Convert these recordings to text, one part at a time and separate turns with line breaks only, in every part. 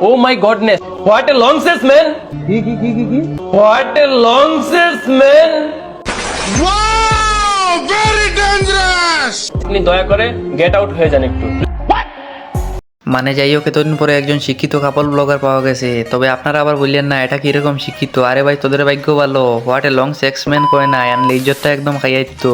Oh my godness. What a long says man. What a long says man.
Wow, very dangerous.
আপনি দয়া করে get out হয়ে যান একটু।
মানে যাই হোক, এতদিন পরে একজন শিক্ষিত কাপল ব্লগার পাওয়া গেছে। তবে আপনারা আবার বললেন না এটা কিরকম শিক্ষিত। আরে ভাই তোদের ভাগ্য ভালো, হোয়াট এ লং সেক্সম্যান কয় না, আনলে ইজ্জতটা একদম খাইয়াইত।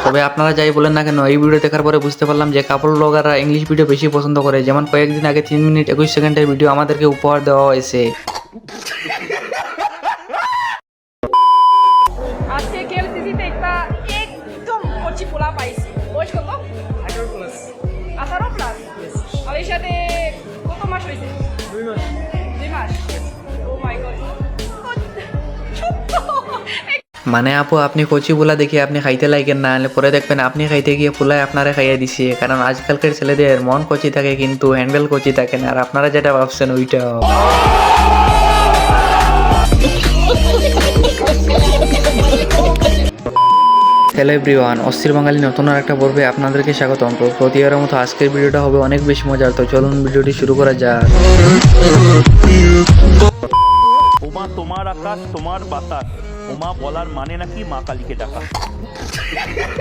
তবে আপনারা যাই বলেন না কেন, এই ভিডিও দেখার পরে বুঝতে পারলাম যে কাপল ব্লগাররা ইংলিশ ভিডিও বেশি পছন্দ করে। যেমন কয়েকদিন আগে 3 মিনিট 21 সেকেন্ডের ভিডিও আমাদেরকে উপহার দেওয়া হয়েছে।
আজকে কেএলসিসিতে একটা একদম কচি পোলা পাইছি। বয়স কত? 18 প্লাস। 18 প্লাস? আর এর সাথে কত মাস হয়েছে? 2 মাস। 2 মাস? ও মাই গড।
মানে আপু, আপনি কচি পোলা দেখি আপনি খাইতে লাগেন না, পরে দেখবেন আপনি খাইতে গিয়ে পোলায় আপনারা খাইয়া দিছে। কারণ আজকালকার ছেলেদের মন কচি থাকে কিন্তু হ্যান্ডেল কচি থাকে না। আর আপনারা যেটা ভাবছেন ওইটা। হ্যালো এভরিওয়ান, অস্থির বাঙালি নতুন আর একটা পর্বে আপনাদেরকে স্বাগতম। তো প্রতিবারের মতো আজকের ভিডিওটা হবে অনেক বেশি মজার। তো চলুন ভিডিওটি শুরু করা যাক।
ওমা তোমার আকাশ তোমার বাতাস, ওমা বলার মানে নাকি মা কালীকে ডাকা।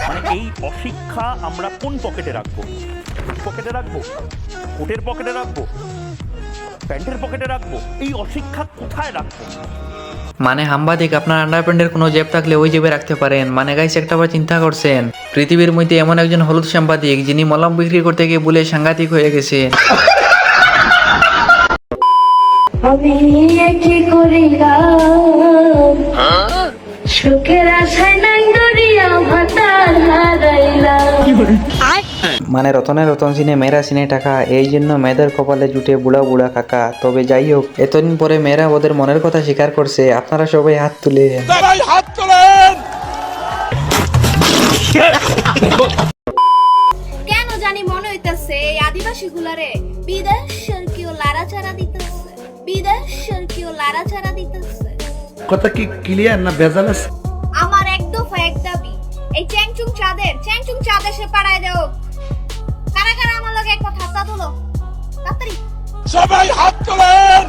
মানে এই অশিক্ষা আমরা কোন পকেটে রাখবো? পকেটে রাখবো, কোটের পকেটে রাখবো, প্যান্টের পকেটে রাখবো? এই অশিক্ষা কোথায় রাখবো?
মানে সাংবাদিক, আপনার আন্ডারপ্যান্টের কোনো জেব থাকলে ওই জেবে রাখতে পারেন। মানে গাইস, একটা বার চিন্তা করছেন, পৃথিবীর মধ্যে এমন একজন হলুদ সাংবাদিক যিনি মলম বিক্রি করতে গিয়ে বলে সাংঘাতিক হয়ে গেছে।
আমি কি করিলাম সুখের আশায় নাই দরিয়া ভাতার হারাইলাম।
মানে রতনে রতন সিনে মেয়েরা সিনে টাকা, এই জন্য মেয়েদের কপালে জুটে বুড়া বুড়া কাকা। তবে যাই হোক, এতদিন পরে মেয়েরা ওদের মনের কথা স্বীকার করছে। আপনারা সবাই হাত তুলেন।
কেন জানি মনে হইতাছে এই আদিবাসী গুলারে বিদেশের কেউ লাড়াচাড়া দিতেছে, বিদেশের কেউ লাড়াচাড়া দিতেছে।
কথা কি ক্লিয়ার না ভেজাল আছে?
আমার এক দফা এক দাবি, এই চ্যাংচুং চাঁদের সে পাড়ায় দেও। কারা কারা আমার লগে এক কথা হাত তোলো তাড়াতাড়ি,
সবাই হাত তোলেন।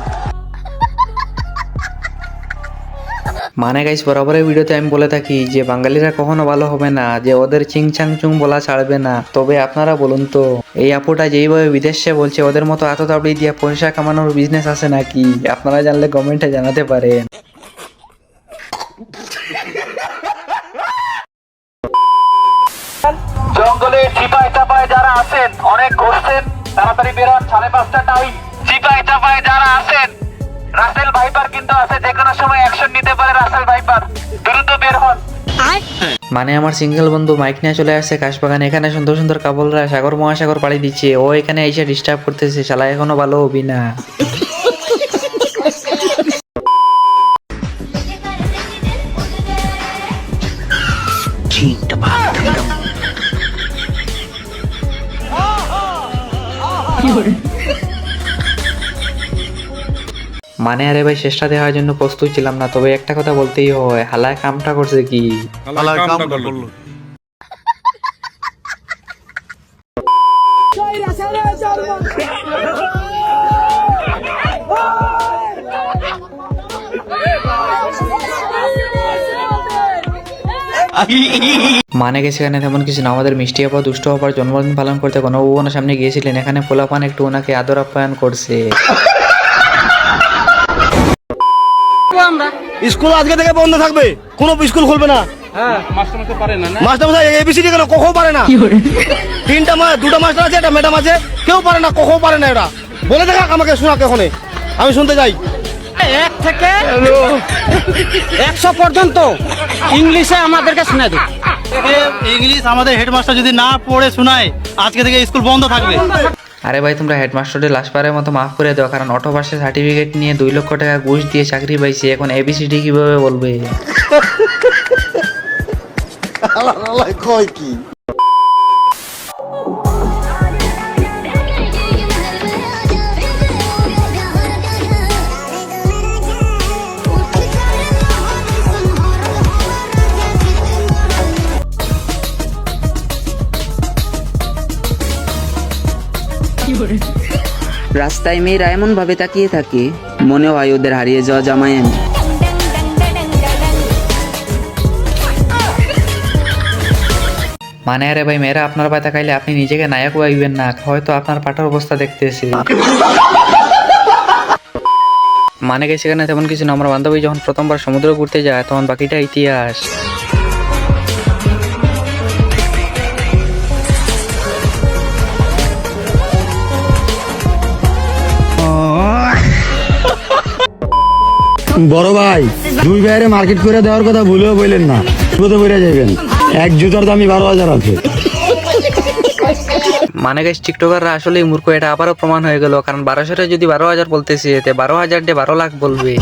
মানে গাইস, বরাবরের ভিডিওতে আমি বলে থাকি যে বাঙালিরা কখনো ভালো হবে না, যে ওদের চিং চাং চুং বলা ছাড়বে না। তবে আপনারা বলুন তো, এই আপুটা যেইভাবে বিদেশে বলছে, ওদের মতো এত তাবড়ি দিয়ে পয়সা কামানোর বিজনেস আছে নাকি? আপনারা জানলে কমেন্টে জানাতে পারেন।
জঙ্গলে চিপায় চাপায় যারা আছেন অনেক ঘুরছেন, তাড়াতাড়ি বেরোন, 5:30টা টাইম। চিপায় চাপায় যারা আছেন, রাসেল ভাইপার কিন্তু আছে, যে কোনো সময় অ্যাকশন নিতে পারে রাসেল ভাইপার, দ্রুত বের হন।
মানে আমার সিঙ্গেল বন্ধু মাইক নিয়ে চলে আসছে কাশবাগান। এখানে সুন্দর সুন্দর কাপলরা সাগর মহাসাগর পাড়ি দিচ্ছে। ও এখানে এসে ডিস্টার্ব করতেছে। শালা এখনো ভালো হবি না। মানে আরে ভাই, চেষ্টা দেওয়ার জন্য প্রস্তুত ছিলাম না। তবে একটা কথা বলতেই হয়, হালায় কামটা করছে কি। মানে গেছে এখানে তেমন কিছু না। আমাদের মিষ্টি আপা দুষ্ট হবার জন্মদিন পালন করতে গণভবনের সামনে গিয়েছিলেন। এখানে পোলাপান একটু ওনাকে আদর আপ্যায়ন করছে।
স্কুল আজকে থেকে বন্ধ থাকবে, কোনো স্কুল খুলবে না। মাস্টার এবিসিডি কেন কখো পারে না? 2টা মাস্টার আছে, একটা ম্যাডাম আছে, কেউ পারে না, কখো পারে না। এরা বলে দেখা আমাকে, শোনা কখনে আমি শুনতে যাই।
1 থেকে 100 পর্যন্ত ইংলিশে আমাদেরকে শুনে দিই।
ইংলিশ আমাদের হেডমাস্টার যদি না পড়ে শোনায়, আজকে থেকে স্কুল বন্ধ থাকবে।
আরে ভাই, তোমরা হেডমাস্টারের লাস্টবারের মতো মাফ করে দাও। কারণ অটো পাশে সার্টিফিকেট নিয়ে 2 লক্ষ টাকা ঘুষ দিয়ে চাকরি পাইছে। এখন এবিসিডি কিভাবে বলবে?
কয় কি
রাস্তায় মেয়েরা এমন ভাবে তাকিয়ে থাকে, মনে হয় ওদের হারিয়ে যাওয়া জামাই আমি।
মানে আরে ভাই মেয়েরা আপনার পায়ে তাকাইলে আপনি নিজেকে নায়ক ভাববেন না, হয়তো আপনার পাটার অবস্থা দেখতেছে। মানে গেছে সেখানে তেমন কিছু না, আমার বান্ধবী যখন প্রথমবার সমুদ্র ঘুরতে যায় তখন বাকিটা ইতিহাস।
বড় ভাই, দুই ভাইয়ের মার্কেট করে দেওয়ার কথা ভুলেও বললেন না, বিপদে পড়ে যাবেন। এক জুতার দামই 12,000 আছে।
মানে গাইস টিকটকাররা আসলেই মূর্খ, এটা আবারও প্রমাণ হয়ে গেল। কারণ 1200 যদি 12,000 বলতেছে, এতে 12,000 দিয়ে 12 লাখ বলবে।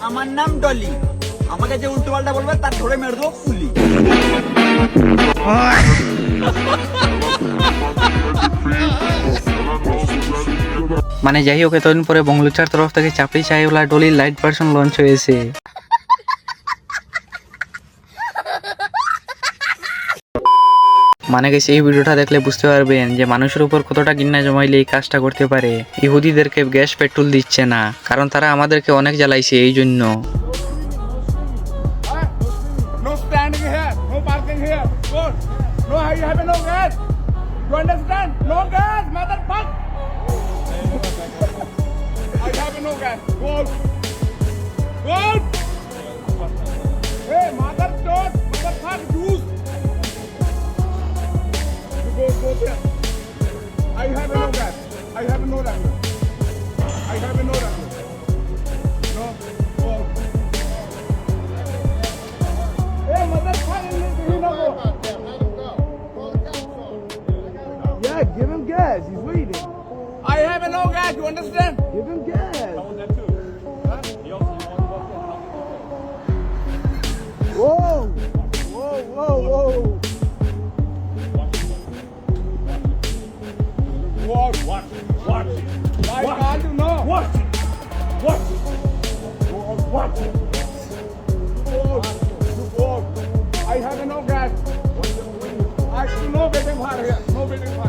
আমার নাম ডলি, আমাকে যে উল্টো পাল্টা বলবে তার ধরে মেরে দেবো ফুলি।
মানে যাই হোক, এতদিন পরে বংলুচার তরফ থেকে Chapri chaiwala ডলির light version launch হয়েছে। মানে গেছে এই ভিডিওটা দেখলে বুঝতে পারবেন যে মানুষের উপর কতটা ঘৃণা জমাইলে এই কাজটা করতে পারে। ইহুদিদেরকে গ্যাস পেট্রোল দিচ্ছে না, কারণ তারা আমাদেরকে অনেক জ্বালাইছে এই জন্য।
No standing here. No parking here. Good. No, you have no gas. You understand? No gas, motherfucker. I have no gas. Good. Good. Hey, motherfucker, juice. Go there. I have no gas. I have no language. I have no language. No. Go. Hey, motherfucker, you know. Yeah, give him gas. He's waiting. I have no gas. You understand? Give him gas. Whoa! Whoa! Whoa! Whoa! What? Why can't you know? What? I have no gas. I no building fire here. No building fire.